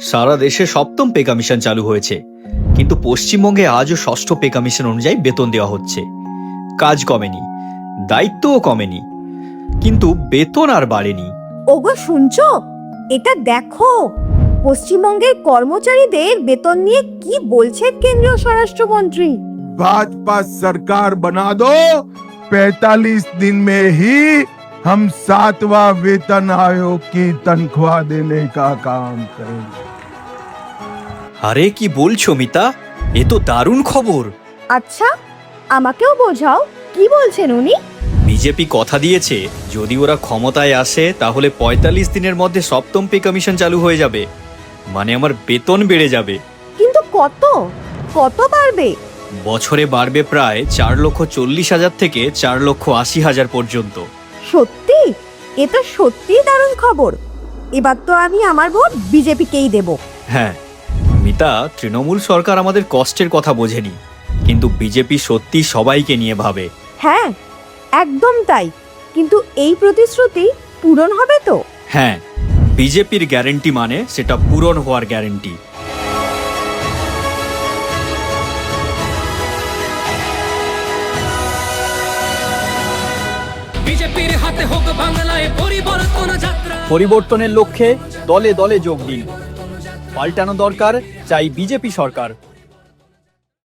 সারা দেশে সপ্তম pay commission চালু হয়েছে, কিন্তু পশ্চিমবঙ্গে আজও ষষ্ঠ পে কমিশন অনুযায়ী বেতন দেওয়া হচ্ছে। কাজ কমেনি, দায়িত্বও কমেনি, কিন্তু বেতন আর বাড়েনি। ওগো শুনছো, এটা দেখো পশ্চিমবঙ্গের কর্মচারীদের বেতন নিয়ে কি বলছে কেন্দ্রীয় স্বরাষ্ট্রমন্ত্রী। भाजपा सरकार बना दो, 45 दिन में ही हम 7वां वेतन आयोग की तनख्वाह देने का काम करेंगे। আরে কি বলছো মিতা, এ তো দারুণ খবর। আচ্ছা, আমাকেও বোঝাও কি বলছেন উনি। বিজেপি কথা দিয়েছে যদি ওরা ক্ষমতায় আসে তাহলে 45 দিনের মধ্যে সপ্তম পে কমিশন চালু হয়ে যাবে, মানে আমার বেতন বেড়ে যাবে। কিন্তু কত কত বাড়বে? বছরে বাড়বে প্রায় 4,40,000 থেকে 4,80,000 পর্যন্ত। সত্যি? এ তো সত্যি দারুণ খবর। এবার তো আমি আমার ভোট বিজেপিকেই দেব। হ্যাঁ মিতা, তৃণমূল সরকার আমাদের কষ্টের কথা বোঝেনি, কিন্তু বিজেপি সত্যি সবাইকে নিয়ে ভাবে। হ্যাঁ, একদম তাই। কিন্তু এই প্রতিশ্রুতি পূরণ হবে তো? হ্যাঁ, বিজেপির গ্যারেন্টি মানে সেটা পূরণ হওয়ার গ্যারেন্টি। বিজেপির হাতে হোক বাংলায় পরিবর্তন যাত্রা। পরিবর্তনের লক্ষ্যে দলে দলে যোগ দিন। পাল্টানো দরকার, চাই বিজেপি সরকার।